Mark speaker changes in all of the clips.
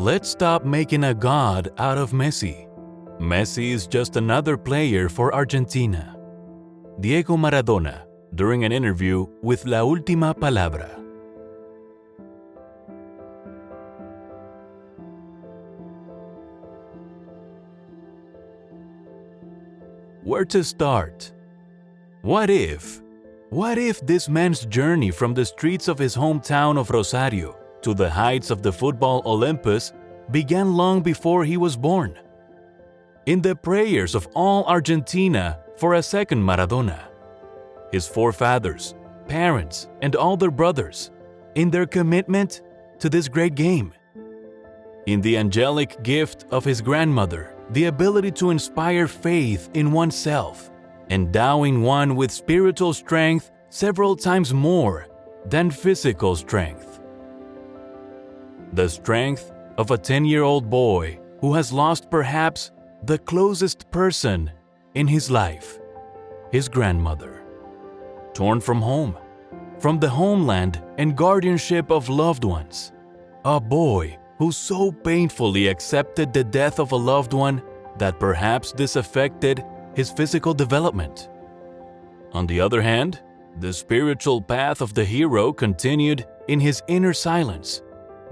Speaker 1: Let's stop making a god out of Messi. Messi is just another player for Argentina. Diego Maradona, during an interview with La Última Palabra. Where to start? What if this man's journey from the streets of his hometown of Rosario to the heights of the football Olympus began long before he was born? In the prayers of all Argentina for a second Maradona, his forefathers, parents, and all their brothers, in their commitment to this great game. In the angelic gift of his grandmother, the ability to inspire faith in oneself, endowing one with spiritual strength several times more than physical strength. The strength of a 10-year-old boy who has lost perhaps the closest person in his life, his grandmother. Torn from home, from the homeland and guardianship of loved ones. A boy who so painfully accepted the death of a loved one that perhaps this affected his physical development. On the other hand, the spiritual path of the hero continued in his inner silence,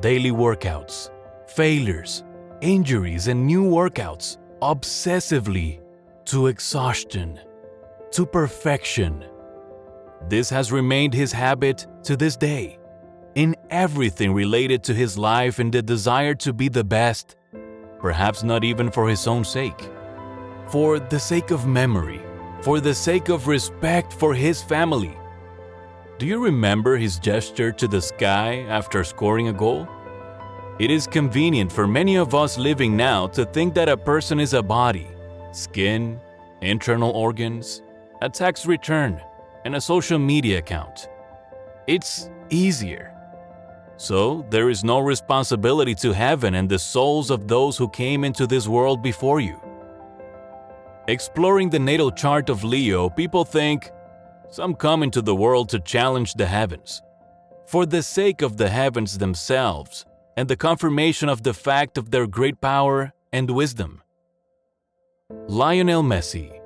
Speaker 1: daily workouts, failures, injuries, and new workouts, obsessively, to exhaustion, to perfection. This has remained his habit to this day, in everything related to his life and the desire to be the best, perhaps not even for his own sake. For the sake of memory, for the sake of respect for his family. Do you remember his gesture to the sky after scoring a goal? It is convenient for many of us living now to think that a person is a body, skin, internal organs, a tax return, and a social media account. It's easier. So there is no responsibility to heaven and the souls of those who came into this world before you. Exploring the natal chart of Leo, people think, some come into the world to challenge the heavens. For the sake of the heavens themselves, and the confirmation of the fact of their great power and wisdom. Lionel Messi,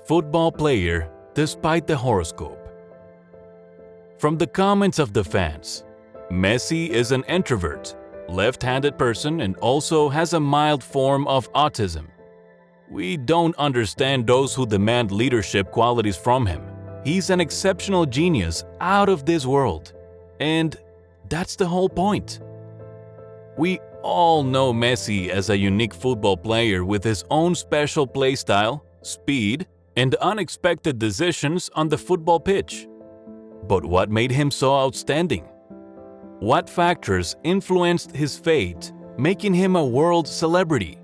Speaker 1: football player despite the horoscope. From the comments of the fans, Messi is an introvert, left-handed person and also has a mild form of autism. We don't understand those who demand leadership qualities from him. He's an exceptional genius out of this world. And that's the whole point. We all know Messi as a unique football player with his own special play style, speed, and unexpected decisions on the football pitch. But what made him so outstanding? What factors influenced his fate, making him a world celebrity?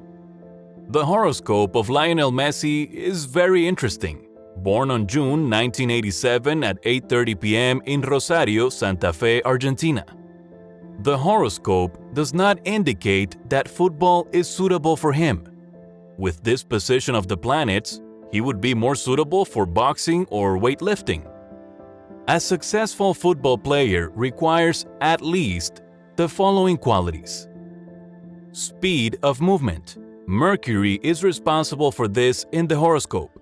Speaker 1: The horoscope of Lionel Messi is very interesting. Born on June 1987 at 8:30 p.m. in Rosario, Santa Fe, Argentina. The horoscope does not indicate that football is suitable for him. With this position of the planets, he would be more suitable for boxing or weightlifting. A successful football player requires at least the following qualities. Speed of movement. Mercury is responsible for this in the horoscope.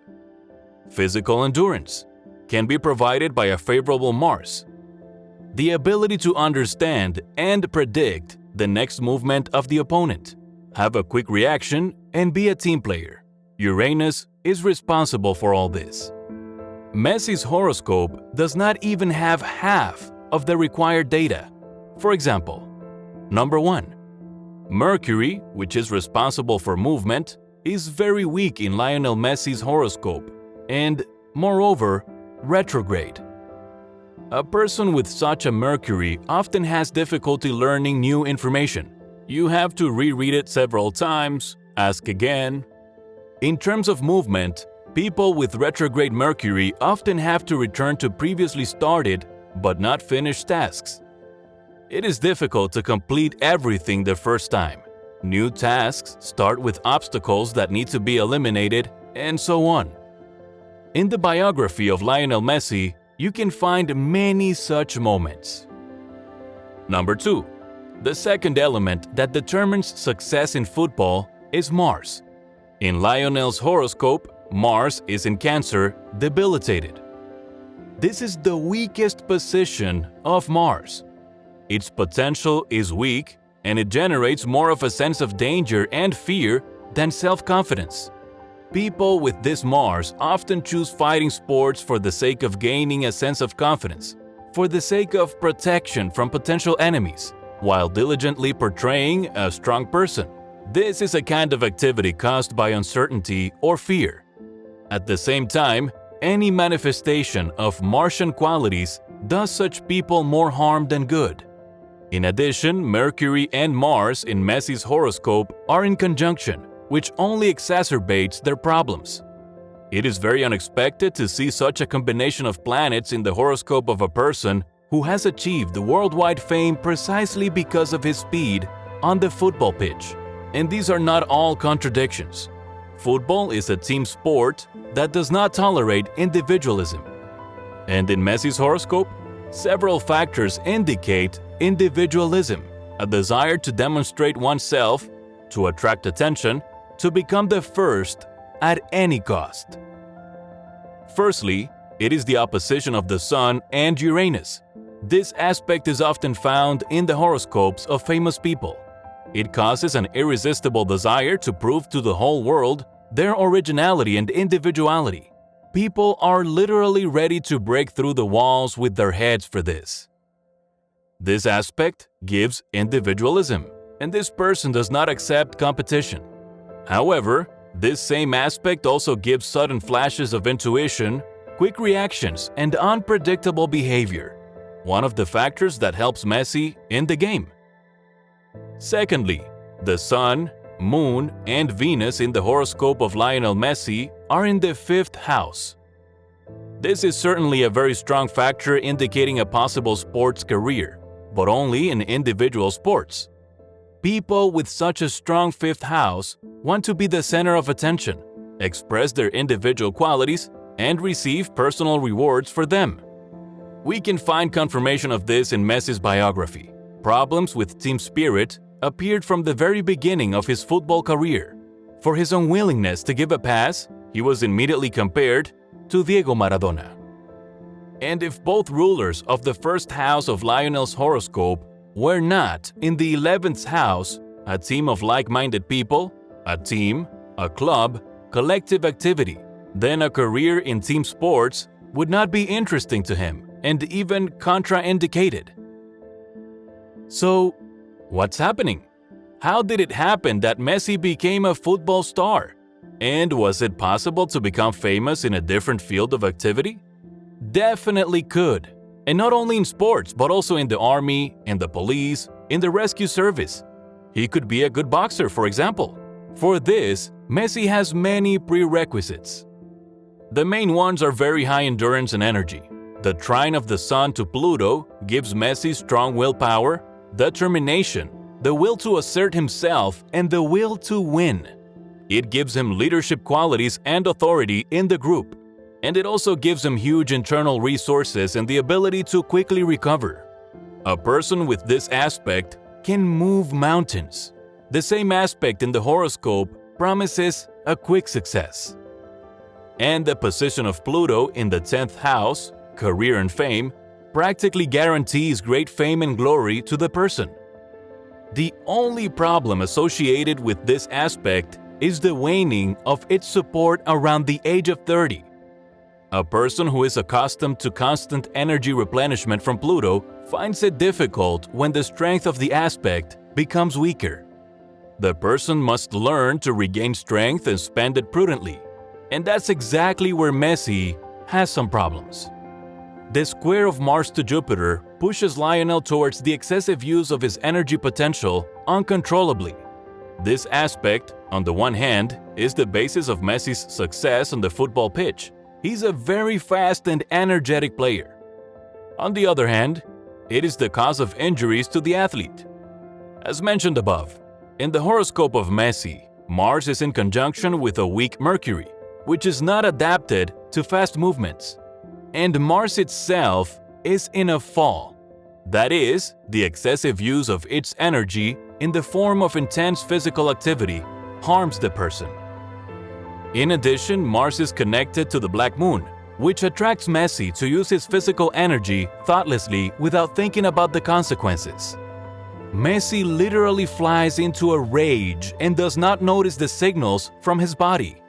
Speaker 1: Physical endurance can be provided by a favorable Mars. The ability to understand and predict the next movement of the opponent, have a quick reaction, and be a team player. Uranus is responsible for all this. Messi's horoscope does not even have half of the required data. For example, number 1. Mercury, which is responsible for movement, is very weak in Lionel Messi's horoscope and, moreover, retrograde. A person with such a Mercury often has difficulty learning new information. You have to reread it several times, ask again. In terms of movement, people with retrograde Mercury often have to return to previously started but not finished tasks. It is difficult to complete everything the first time. New tasks start with obstacles that need to be eliminated, and so on. In the biography of Lionel Messi, you can find many such moments. Number 2. The second element that determines success in football is Mars. In Lionel's horoscope, Mars is in Cancer, debilitated. This is the weakest position of Mars. Its potential is weak, and it generates more of a sense of danger and fear than self-confidence. People with this Mars often choose fighting sports for the sake of gaining a sense of confidence, for the sake of protection from potential enemies, while diligently portraying a strong person. This is a kind of activity caused by uncertainty or fear. At the same time, any manifestation of Martian qualities does such people more harm than good. In addition, Mercury and Mars in Messi's horoscope are in conjunction, which only exacerbates their problems. It is very unexpected to see such a combination of planets in the horoscope of a person who has achieved worldwide fame precisely because of his speed on the football pitch. And these are not all contradictions. Football is a team sport that does not tolerate individualism. And in Messi's horoscope, several factors indicate individualism, a desire to demonstrate oneself, to attract attention, to become the first at any cost. Firstly, it is the opposition of the Sun and Uranus. This aspect is often found in the horoscopes of famous people. It causes an irresistible desire to prove to the whole world their originality and individuality. People are literally ready to break through the walls with their heads for this. This aspect gives individualism, and this person does not accept competition. However, this same aspect also gives sudden flashes of intuition, quick reactions, and unpredictable behavior, one of the factors that helps Messi in the game. Secondly, the Sun, Moon, and Venus in the horoscope of Lionel Messi are in the fifth house. This is certainly a very strong factor indicating a possible sports career, but only in individual sports. People with such a strong fifth house want to be the center of attention, express their individual qualities, and receive personal rewards for them. We can find confirmation of this in Messi's biography. Problems with team spirit appeared from the very beginning of his football career. For his unwillingness to give a pass, he was immediately compared to Diego Maradona. And if both rulers of the first house of Lionel's horoscope were not in the 11th house, a team of like-minded people, a team, a club, collective activity, then a career in team sports would not be interesting to him and even contraindicated. So, what's happening? How did it happen that Messi became a football star? And was it possible to become famous in a different field of activity? Definitely could. And not only in sports, but also in the army, in the police, in the rescue service. He could be a good boxer, for example. For this, Messi has many prerequisites. The main ones are very high endurance and energy. The trine of the Sun to Pluto gives Messi strong willpower, determination, the will to assert himself, and the will to win. It gives him leadership qualities and authority in the group. And it also gives him huge internal resources and the ability to quickly recover. A person with this aspect can move mountains. The same aspect in the horoscope promises a quick success. And the position of Pluto in the 10th house, career and fame, practically guarantees great fame and glory to the person. The only problem associated with this aspect is the waning of its support around the age of 30. A person who is accustomed to constant energy replenishment from Pluto finds it difficult when the strength of the aspect becomes weaker. The person must learn to regain strength and spend it prudently. And that's exactly where Messi has some problems. The square of Mars to Jupiter pushes Lionel towards the excessive use of his energy potential uncontrollably. This aspect, on the one hand, is the basis of Messi's success on the football pitch. He's a very fast and energetic player. On the other hand, it is the cause of injuries to the athlete. As mentioned above, in the horoscope of Messi, Mars is in conjunction with a weak Mercury, which is not adapted to fast movements. And Mars itself is in a fall. That is, the excessive use of its energy in the form of intense physical activity harms the person. In addition, Mars is connected to the Black Moon, which attracts Messi to use his physical energy thoughtlessly without thinking about the consequences. Messi literally flies into a rage and does not notice the signals from his body.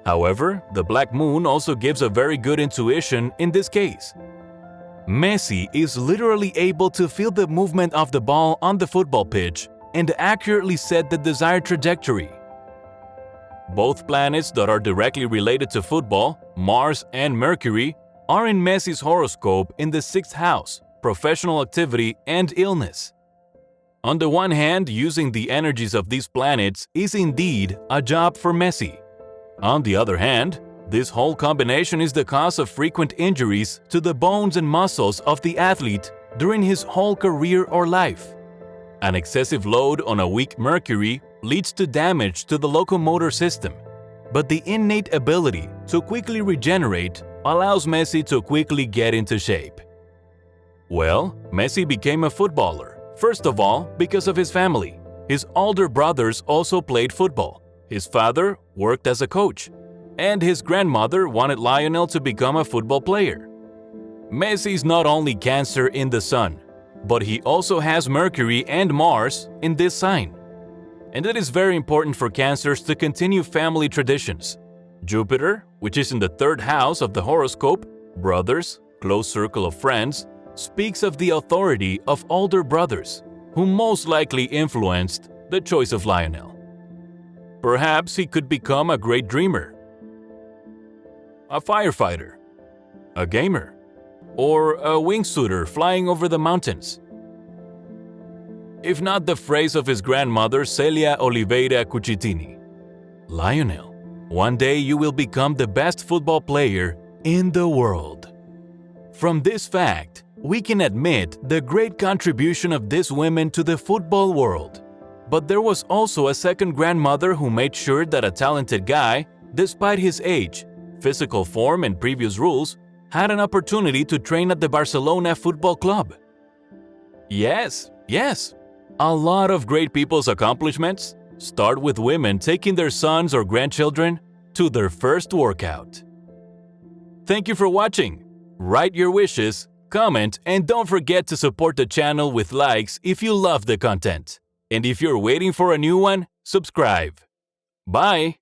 Speaker 1: However, the Black Moon also gives a very good intuition in this case. Messi is literally able to feel the movement of the ball on the football pitch and accurately set the desired trajectory. Both planets that are directly related to football, Mars and Mercury, are in Messi's horoscope in the 6th house, professional activity and illness. On the one hand, using the energies of these planets is indeed a job for Messi. On the other hand, this whole combination is the cause of frequent injuries to the bones and muscles of the athlete during his whole career or life. An excessive load on a weak Mercury leads to damage to the locomotor system, but the innate ability to quickly regenerate allows Messi to quickly get into shape. Well, Messi became a footballer, first of all because of his family. His older brothers also played football. His father worked as a coach, and his grandmother wanted Lionel to become a football player. Messi's not only Cancer in the Sun, but he also has Mercury and Mars in this sign. And it is very important for Cancers to continue family traditions. Jupiter, which is in the 3rd house of the horoscope, brothers, close circle of friends, speaks of the authority of older brothers, who most likely influenced the choice of Lionel. Perhaps he could become a great dreamer, a firefighter, a gamer, or a wingsuiter flying over the mountains. If not the phrase of his grandmother Celia Oliveira Cucitini, Lionel, one day you will become the best football player in the world. From this fact, we can admit the great contribution of these women to the football world. But there was also a second grandmother who made sure that a talented guy, despite his age, physical form and previous rules, had an opportunity to train at the Barcelona Football Club. Yes, a lot of great people's accomplishments start with women taking their sons or grandchildren to their first workout. Thank you for watching. Write your wishes, comment, and don't forget to support the channel with likes if you love the content. And if you're waiting for a new one, subscribe. Bye!